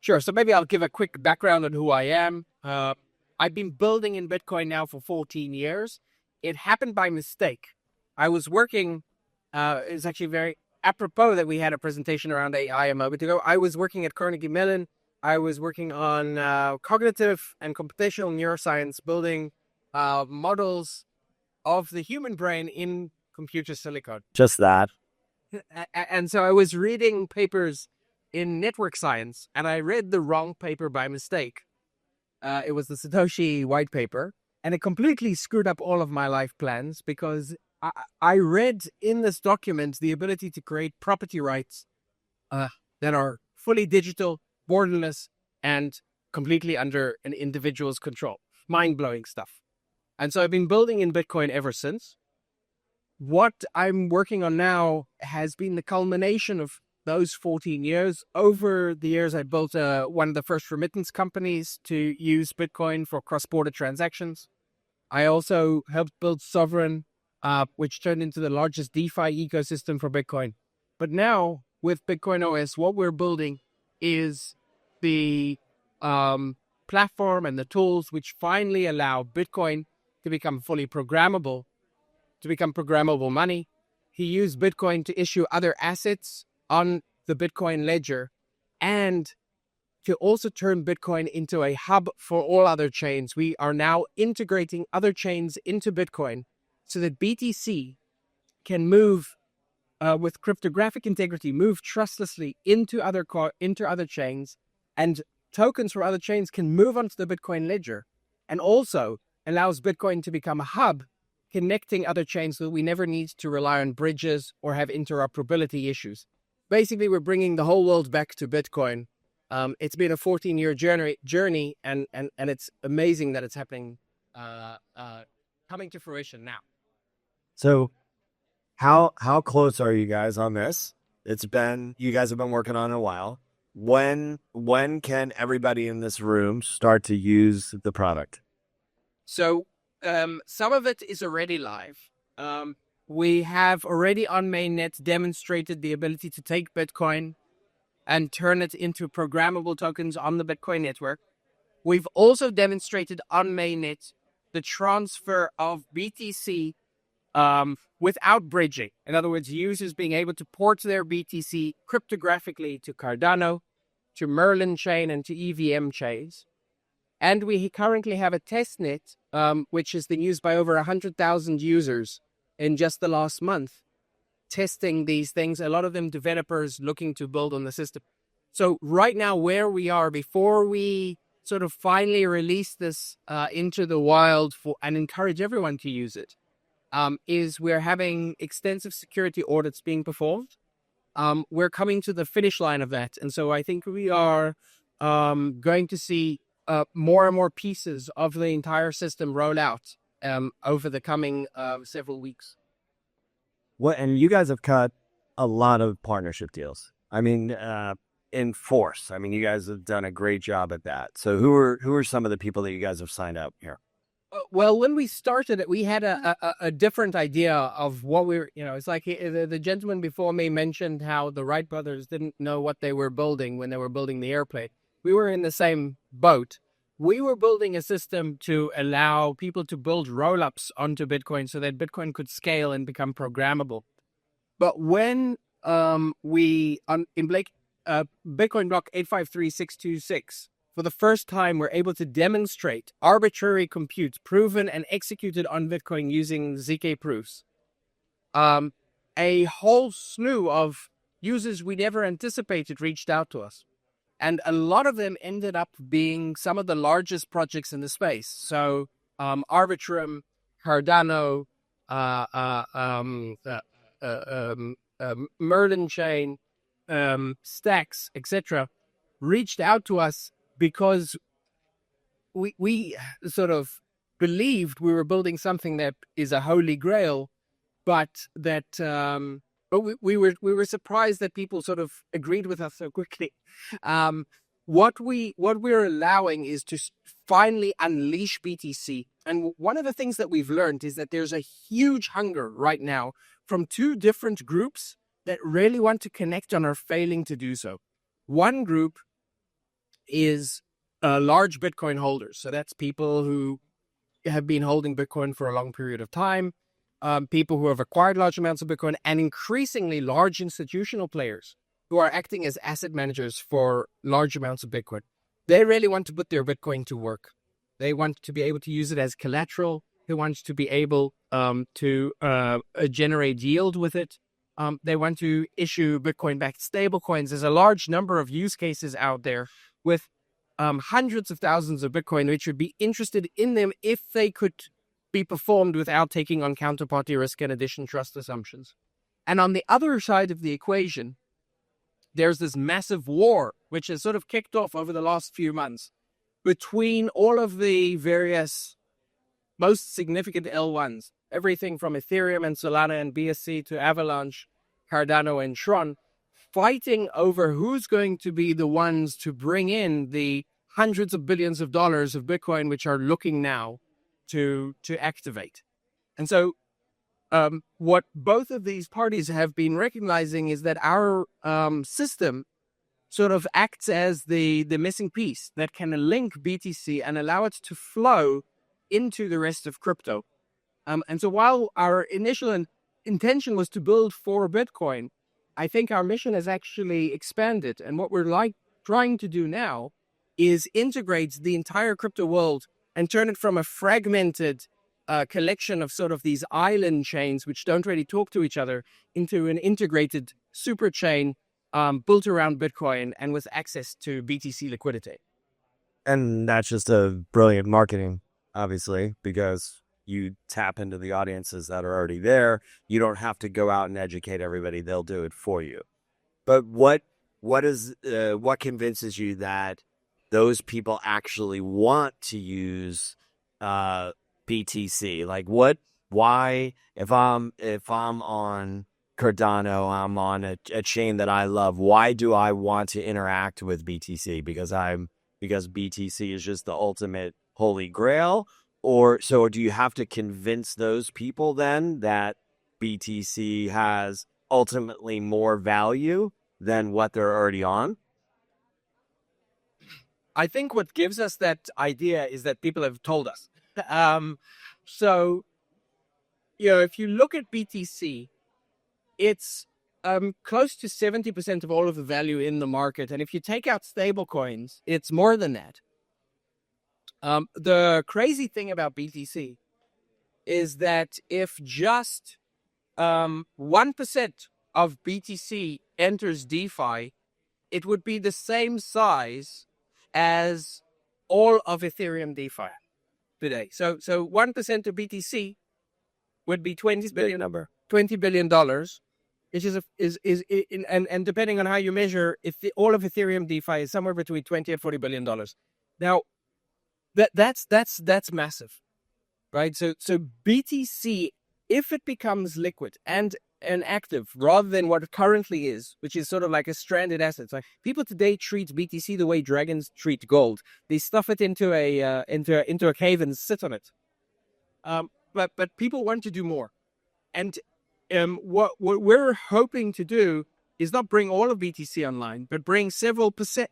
Sure. So maybe I'll give a quick background on who I am. I've been building in Bitcoin now for 14 years. It happened by mistake. I was working, it's actually very apropos that we had a presentation around AI a moment ago. I was working at Carnegie Mellon. I was working on cognitive and computational neuroscience, building models of the human brain in computer silicon. Just that. And so I was reading papers in network science, and I read the wrong paper by mistake. It was the Satoshi white paper, and it completely screwed up all of my life plans because I read in this document the ability to create property rights that are fully digital, borderless, and completely under an individual's control. Mind-blowing stuff. And so I've been building in Bitcoin ever since. What I'm working on now has been the culmination of those 14 years. Over the years, I built one of the first remittance companies to use Bitcoin for cross-border transactions. I also helped build Sovereign, which turned into the largest DeFi ecosystem for Bitcoin. But now, with BitcoinOS, what we're building is the platform and the tools which finally allow Bitcoin to become fully programmable, to become programmable money. He used Bitcoin to issue other assets on the Bitcoin ledger and to also turn Bitcoin into a hub for all other chains. We are now integrating other chains into Bitcoin so that BTC can move with cryptographic integrity, move trustlessly into other chains, and tokens from other chains can move onto the Bitcoin ledger, and also allows Bitcoin to become a hub connecting other chains so that we never need to rely on bridges or have interoperability issues. Basically, we're bringing the whole world back to Bitcoin. It's been a 14-year journey, and it's amazing that it's happening, coming to fruition now. So how close are you guys on this? You guys have been working on it a while. When can everybody in this room start to use the product? So some of it is already live. We have already on mainnet demonstrated the ability to take Bitcoin and turn it into programmable tokens on the Bitcoin network. We've also demonstrated on mainnet the transfer of BTC without bridging. In other words, users being able to port their BTC cryptographically to Cardano, to Merlin chain, and to EVM chains. And we currently have a testnet, which has been used by over 100,000 users in just the last month, testing these things, a lot of them developers looking to build on the system. So right now, where we are, before we sort of finally release this into the wild and encourage everyone to use it, is we're having extensive security audits being performed. We're coming to the finish line of that. And so I think we are going to see more and more pieces of the entire system roll out over the coming several weeks. And you guys have cut a lot of partnership deals. I mean, in force. I mean, you guys have done a great job at that. So who are some of the people that you guys have signed up here? Well, when we started it, we had a different idea of what we were, it's like the gentleman before me mentioned how the Wright brothers didn't know what they were building when they were building the airplane. We were in the same boat. We were building a system to allow people to build rollups onto Bitcoin so that Bitcoin could scale and become programmable. But when in Bitcoin block 853626, for the first time, we're able to demonstrate arbitrary compute proven and executed on Bitcoin using ZK proofs. A whole slew of users we never anticipated reached out to us. And a lot of them ended up being some of the largest projects in the space. So Arbitrum, Cardano, Merlin chain, Stacks, etc., reached out to us because we sort of believed we were building something that is a holy grail, but that we were surprised that people sort of agreed with us so quickly. What we're allowing is to finally unleash BTC. And one of the things that we've learned is that there's a huge hunger right now from two different groups that really want to connect and are failing to do so. One group is large Bitcoin holders. So that's people who have been holding Bitcoin for a long period of time, people who have acquired large amounts of Bitcoin, and increasingly large institutional players who are acting as asset managers for large amounts of Bitcoin. They really want to put their Bitcoin to work. They want to be able to use it as collateral. They want to be able to generate yield with it. They want to issue Bitcoin-backed stablecoins. There's a large number of use cases out there with hundreds of thousands of Bitcoin, which would be interested in them if they could be performed without taking on counterparty risk and additional trust assumptions. And on the other side of the equation, there's this massive war, which has sort of kicked off over the last few months between all of the various most significant L1s, everything from Ethereum and Solana and BSC to Avalanche, Cardano and Tron, fighting over who's going to be the ones to bring in the hundreds of billions of dollars of Bitcoin, which are looking now to activate. And so what both of these parties have been recognizing is that our system sort of acts as the missing piece that can link BTC and allow it to flow into the rest of crypto. And so while our initial intention was to build for Bitcoin, I think our mission has actually expanded. And what we're trying to do now is integrate the entire crypto world and turn it from a fragmented collection of sort of these island chains which don't really talk to each other into an integrated super chain built around Bitcoin and with access to BTC liquidity. And that's just a brilliant marketing, obviously, because you tap into the audiences that are already there. You don't have to go out and educate everybody. They'll do it for you. But what convinces you that those people actually want to use BTC? Like why, if I'm on Cardano, I'm on a chain that I love, why do I want to interact with BTC? Because BTC is just the ultimate holy grail? Or so do you have to convince those people then that BTC has ultimately more value than what they're already on? I think what gives us that idea is that people have told us. So, if you look at BTC, it's close to 70% of all of the value in the market. And if you take out stable coins, it's more than that. The crazy thing about BTC is that if just 1% of BTC enters DeFi, it would be the same size as all of Ethereum DeFi today. So 1% of BTC would be $20 billion, which and depending on how you measure, all of Ethereum DeFi is somewhere between $20 and $40 billion. Now, that's massive, right? So BTC, if it becomes liquid and active rather than what it currently is, which is sort of like a stranded asset. Like people today treat BTC the way dragons treat gold. They stuff it into a cave and sit on it. But people want to do more, and what we're hoping to do is not bring all of BTC online, but bring several percent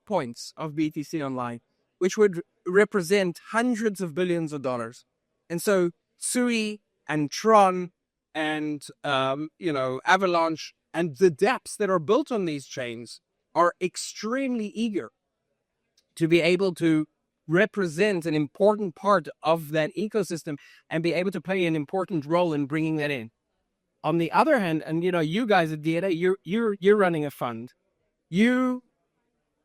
points of BTC online, which would represent hundreds of billions of dollars. And so Sui and Tron and Avalanche and the dApps that are built on these chains are extremely eager to be able to represent an important part of that ecosystem and be able to play an important role in bringing that in. On the other hand, and you guys at DNA, you're running a fund. You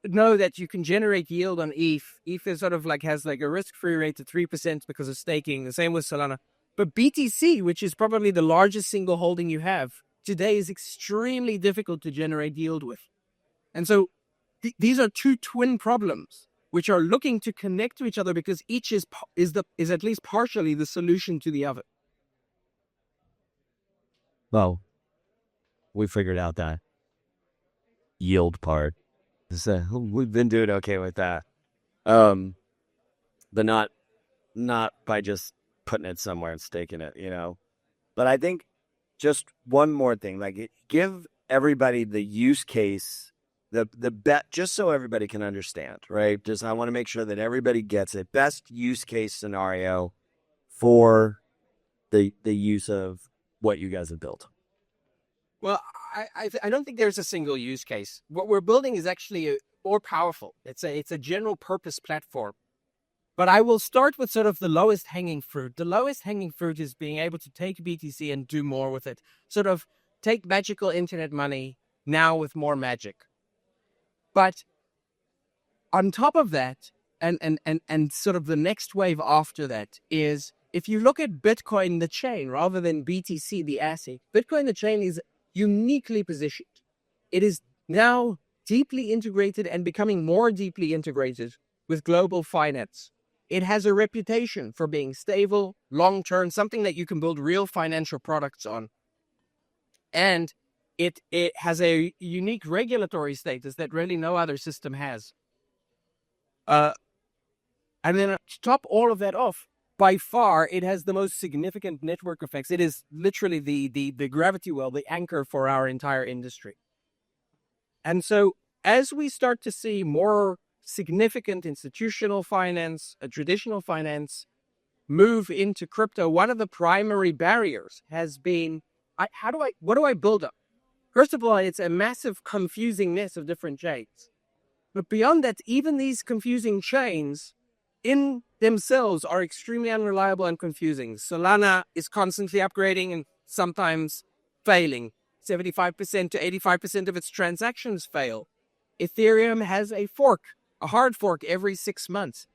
know that you can generate yield on ETH. ETH is sort of has a risk-free rate of 3% because of staking. The same with Solana. But BTC, which is probably the largest single holding you have today, is extremely difficult to generate yield with. And so these are two twin problems which are looking to connect to each other because each is at least partially the solution to the other. Well, we figured out that yield part. So we've been doing okay with that. But not by just putting it somewhere and staking it, But I think just one more thing, give everybody the use case the bet, just so everybody can understand, right? Just I want to make sure that everybody gets it. Best use case scenario for the use of what you guys have built. Well, I don't think there's a single use case. What we're building is actually more powerful. It's a general purpose platform. But I will start with sort of the lowest hanging fruit. The lowest hanging fruit is being able to take BTC and do more with it. Sort of take magical internet money now with more magic. But on top of that, and sort of the next wave after that is, if you look at Bitcoin, the chain, rather than BTC, the asset, Bitcoin, the chain, is uniquely positioned. It is now deeply integrated and becoming more deeply integrated with global finance. It has a reputation for being stable, long-term, something that you can build real financial products on. And it has a unique regulatory status that really no other system has. And then to top all of that off, by far, it has the most significant network effects. It is literally the gravity well, the anchor for our entire industry. And so as we start to see more significant institutional finance, traditional finance move into crypto, one of the primary barriers has been, what do I build up? First of all, it's a massive confusing mess of different chains. But beyond that, even these confusing chains in themselves are extremely unreliable and confusing. Solana is constantly upgrading and sometimes failing. 75% to 85% of its transactions fail. Ethereum has a hard fork every 6 months.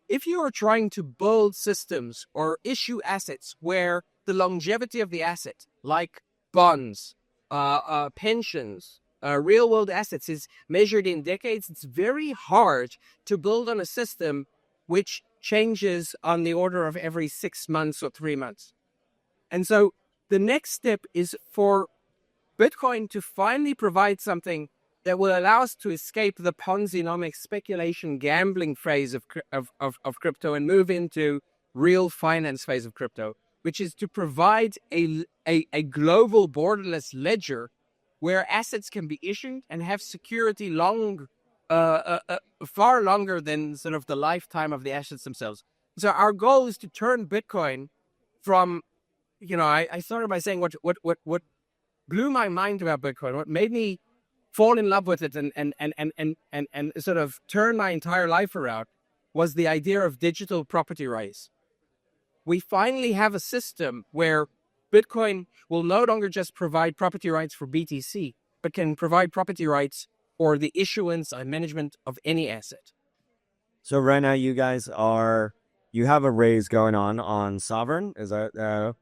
If you are trying to build systems or issue assets where the longevity of the asset, like bonds, pensions, real world assets, is measured in decades, it's very hard to build on a system which changes on the order of every 6 months or 3 months. And so the next step is for Bitcoin to finally provide something that will allow us to escape the Ponzi-nomic speculation gambling phase of crypto and move into real finance phase of crypto, which is to provide a global borderless ledger where assets can be issued and have security far longer than sort of the lifetime of the assets themselves. So our goal is to turn Bitcoin from, I started by saying what blew my mind about Bitcoin, what made me fall in love with it and sort of turn my entire life around, was the idea of digital property rights. We finally have a system where Bitcoin will no longer just provide property rights for BTC, but can provide property rights for the issuance and management of any asset. So right now you guys you have a raise going on Sovereign. Is that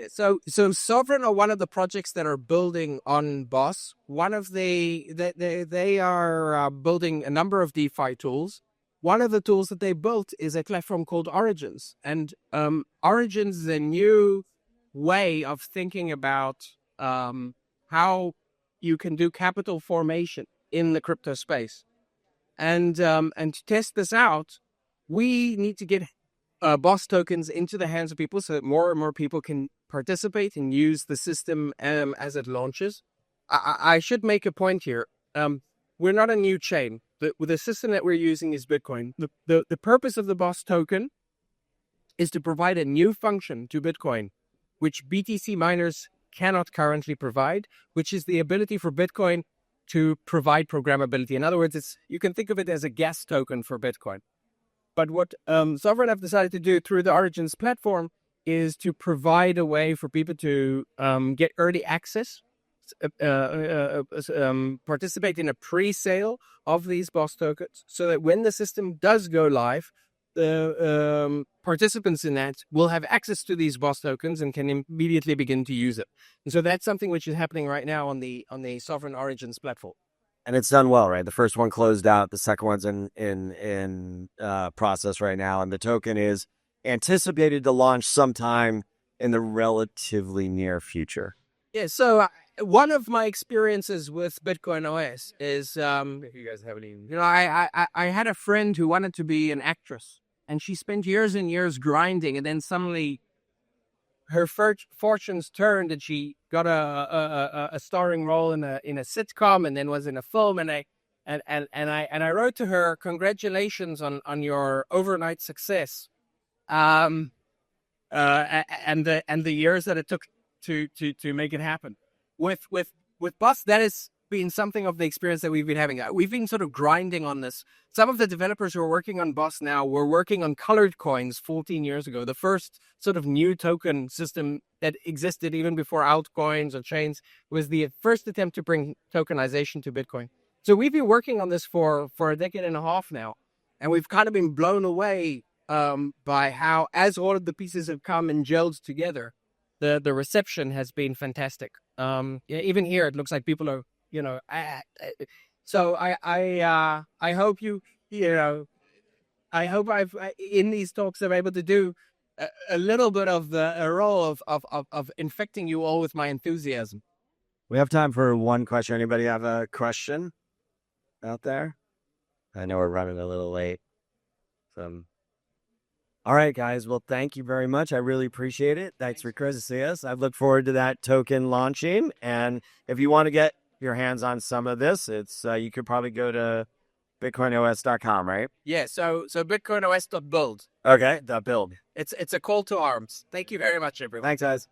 So Sovereign are one of the projects that are building on Boss. One of they are building a number of DeFi tools. One of the tools that they built is a platform called Origins, and Origins is a new way of thinking about how you can do capital formation in the crypto space. And to test this out, we need to get Boss tokens into the hands of people so that more and more people can participate and use the system as it launches. I should make a point here. We're not a new chain. The system that we're using is Bitcoin. The purpose of the Boss token is to provide a new function to Bitcoin, which BTC miners cannot currently provide, which is the ability for Bitcoin to provide programmability. In other words, you can think of it as a gas token for Bitcoin. But what Sovereign have decided to do through the Origins platform is to provide a way for people to get early access, participate in a pre-sale of these Boss tokens, so that when the system does go live, the participants in that will have access to these Boss tokens and can immediately begin to use it. And so that's something which is happening right now on the Sovereign Origins platform. And it's done well, right? The first one closed out. The second one's in process right now, and the token is anticipated to launch sometime in the relatively near future. Yeah. So one of my experiences with BitcoinOS is, if you guys have any, I had a friend who wanted to be an actress, and she spent years and years grinding, and then suddenly her fortunes turned, and she got a starring role in a sitcom, and then was in a film, and And I wrote to her, congratulations on your overnight success, and the years that it took to make it happen. With Bus, that has been something of the experience that we've been having. We've been sort of grinding on this. Some of the developers who are working on Bus now were working on colored coins 14 years ago. The first sort of new token system that existed even before altcoins or chains was the first attempt to bring tokenization to Bitcoin. So we've been working on this for a decade and a half now, and we've kind of been blown away by how, as all of the pieces have come and gelled together, the reception has been fantastic. Even here, it looks like people are, so I hope I hope in these talks I'm able to do a little bit of a role of infecting you all with my enthusiasm. We have time for one question. Anybody have a question out there? I know we're running a little late. All right, guys. Well, thank you very much. I really appreciate it. Thanks for courtesy us. I look forward to that token launching. And if you want to get your hands on some of this, it's you could probably go to BitcoinOS.com, right? Yeah. So BitcoinOS.build. Okay, the build. It's a call to arms. Thank you very much, everyone. Thanks, guys.